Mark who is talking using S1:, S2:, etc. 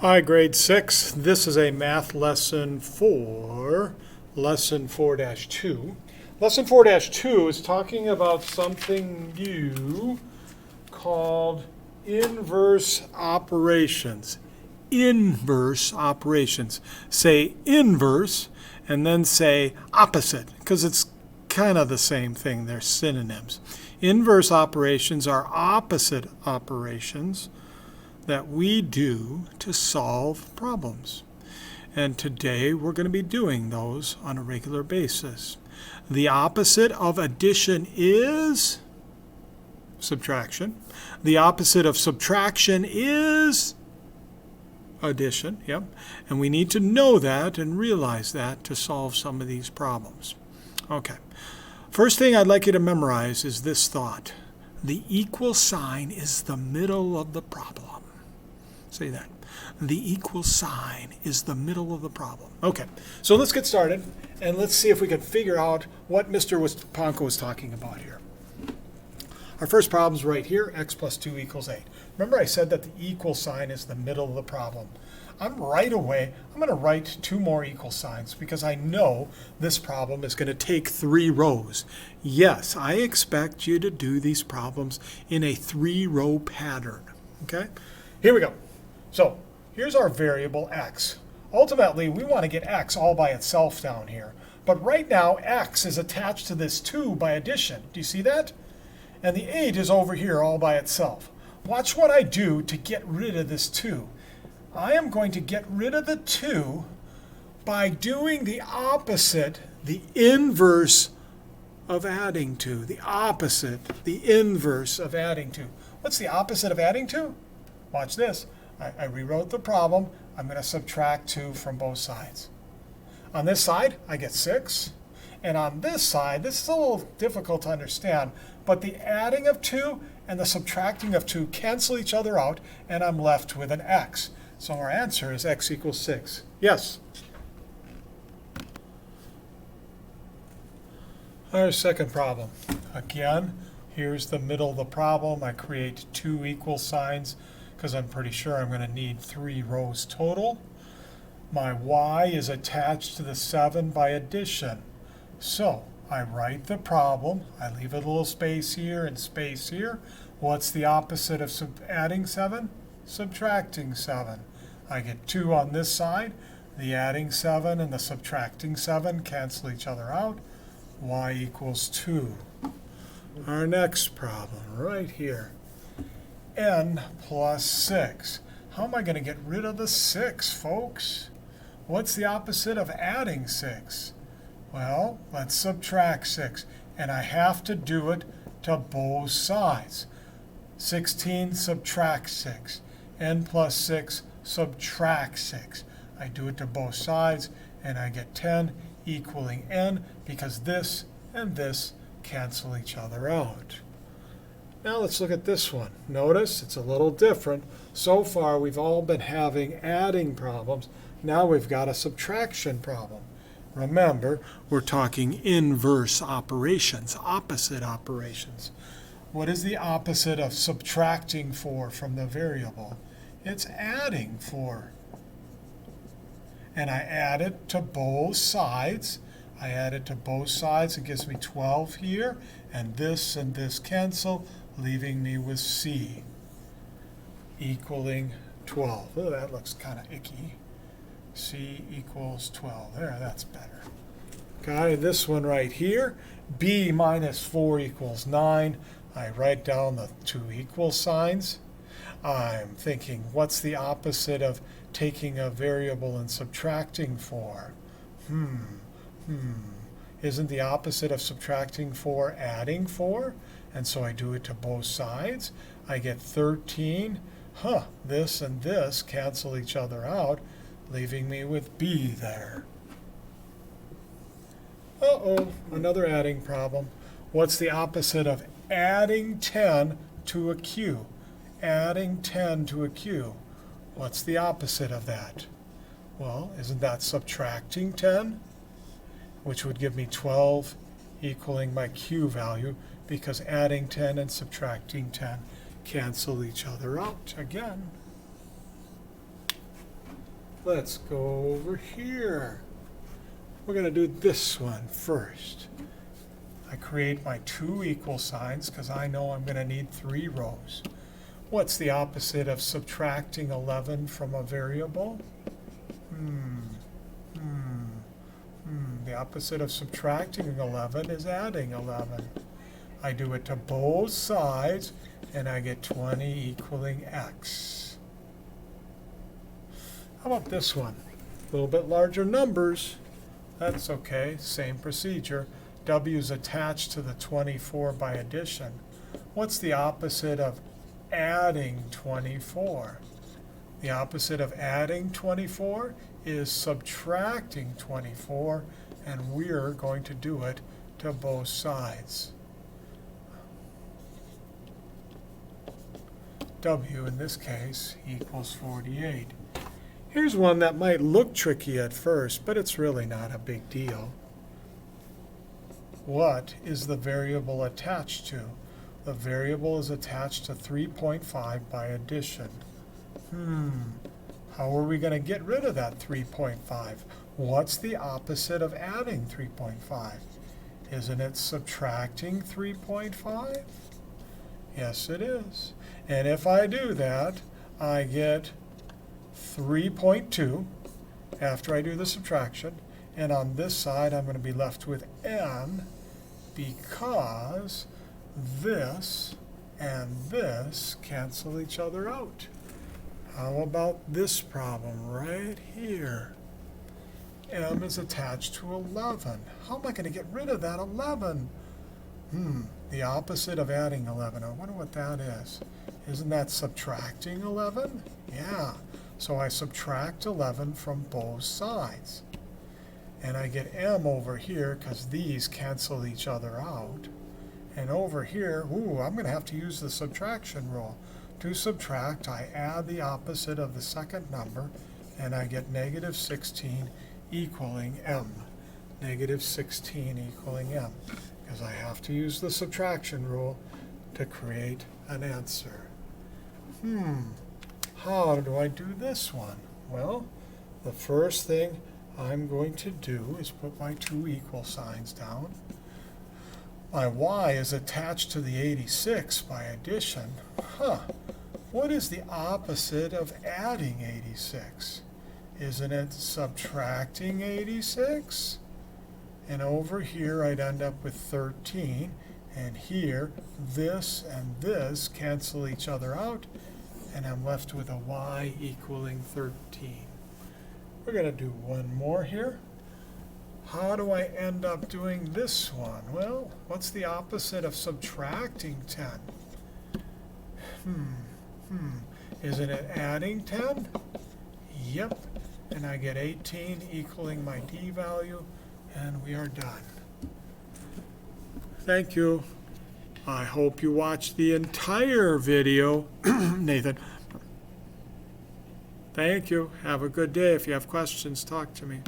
S1: Hi, grade 6. This is a math lesson for lesson 4-2. Lesson 4-2 is talking about something new called inverse operations. Inverse operations. Say inverse and then say opposite because it's kind of the same thing. They're synonyms. Inverse operations are opposite operations that we do to solve problems. And today we're going to be doing those on a regular basis. The opposite of addition is subtraction. The opposite of subtraction is addition. Yep. And we need to know that and realize that to solve some of these problems. Okay. First thing I'd like you to memorize is this thought. The equal sign is the middle of the problem. Say that. The equal sign is the middle of the problem. Okay, so let's get started, and let's see if we can figure out what Mr. Ponko was talking about here. Our first problem is right here, x plus 2 equals 8. Remember I said that the equal sign is the middle of the problem. I'm going to write two more equal signs because I know this problem is going to take 3 rows. Yes, I expect you to do these problems in a 3-row pattern. Okay, here we go. So here's our variable x. Ultimately, we want to get x all by itself down here. But right now, x is attached to this 2 by addition. Do you see that? And the 8 is over here all by itself. Watch what I do to get rid of this 2. I am going to get rid of the 2 by doing the opposite, the inverse of adding to. The opposite, the inverse of adding to. What's the opposite of adding to? Watch this. I rewrote the problem. I'm going to subtract 2 from both sides. On this side, I get 6. And on this side, this is a little difficult to understand, but the adding of 2 and the subtracting of 2 cancel each other out, and I'm left with an x. So our answer is x equals 6. Yes? Our second problem. Again, here's the middle of the problem. I create 2 equal signs, because I'm pretty sure I'm going to need 3 rows total. My y is attached to the 7 by addition. So I write the problem. I leave a little space here and space here. What's the opposite of adding 7? Subtracting 7. I get 2 on this side. The adding 7 and the subtracting 7 cancel each other out. Y equals 2. Our next problem right here. N plus 6. How am I going to get rid of the 6, folks? What's the opposite of adding 6? Well, let's subtract 6. And I have to do it to both sides. 16 subtract 6. N plus 6 subtract 6. I do it to both sides, and I get 10 equaling n because this and this cancel each other out. Now let's look at this one. Notice it's a little different. So far we've all been having adding problems. Now we've got a subtraction problem. Remember, we're talking inverse operations, opposite operations. What is the opposite of subtracting 4 from the variable? It's adding 4. And I add it to both sides. I add it to both sides. It gives me 12 here. And this cancel, leaving me with C equaling 12. Oh, that looks kind of icky. C equals 12. There, that's better. Okay, this one right here, B minus 4 equals 9. I write down the 2 equal signs. I'm thinking, what's the opposite of taking a variable and subtracting 4? Isn't the opposite of subtracting 4 adding 4? And so I do it to both sides. I get 13. This and this cancel each other out, leaving me with B there. Another adding problem. What's the opposite of adding 10 to a Q? Adding 10 to a Q. What's the opposite of that? Well, isn't that subtracting 10? Which would give me 12 equaling my Q value, because adding 10 and subtracting 10 cancel each other out again. Let's go over here. We're going to do this one first. I create my two equal signs because I know I'm going to need 3 rows. What's the opposite of subtracting 11 from a variable? The opposite of subtracting 11 is adding 11. I do it to both sides, and I get 20 equaling x. How about this one? A little bit larger numbers. That's okay, same procedure. W is attached to the 24 by addition. What's the opposite of adding 24? The opposite of adding 24 is subtracting 24, and we're going to do it to both sides. W in this case equals 48. Here's one that might look tricky at first, but it's really not a big deal. What is the variable attached to? The variable is attached to 3.5 by addition. How are we going to get rid of that 3.5? What's the opposite of adding 3.5? Isn't it subtracting 3.5? Yes, it is. And if I do that, I get 3.2 after I do the subtraction. And on this side, I'm going to be left with n because this and this cancel each other out. How about this problem right here? M is attached to 11. How am I going to get rid of that 11? The opposite of adding 11. I wonder what that is. Isn't that subtracting 11? Yeah. So I subtract 11 from both sides. And I get m over here because these cancel each other out. And over here, I'm going to have to use the subtraction rule. To subtract, I add the opposite of the second number, and I get negative 16 equaling m. Negative 16 equaling m. Because I have to use the subtraction rule to create an answer. How do I do this one? Well, the first thing I'm going to do is put my two equal signs down. My y is attached to the 86 by addition. What is the opposite of adding 86? Isn't it subtracting 86? And over here I'd end up with 13. And here, this and this cancel each other out. And I'm left with a y equaling 13. We're going to do one more here. How do I end up doing this one? Well, what's the opposite of subtracting 10? Isn't it adding 10? Yep. And I get 18 equaling my d value, and we are done. Thank you. I hope you watched the entire video. Nathan. Thank you. Have a good day. If you have questions, talk to me.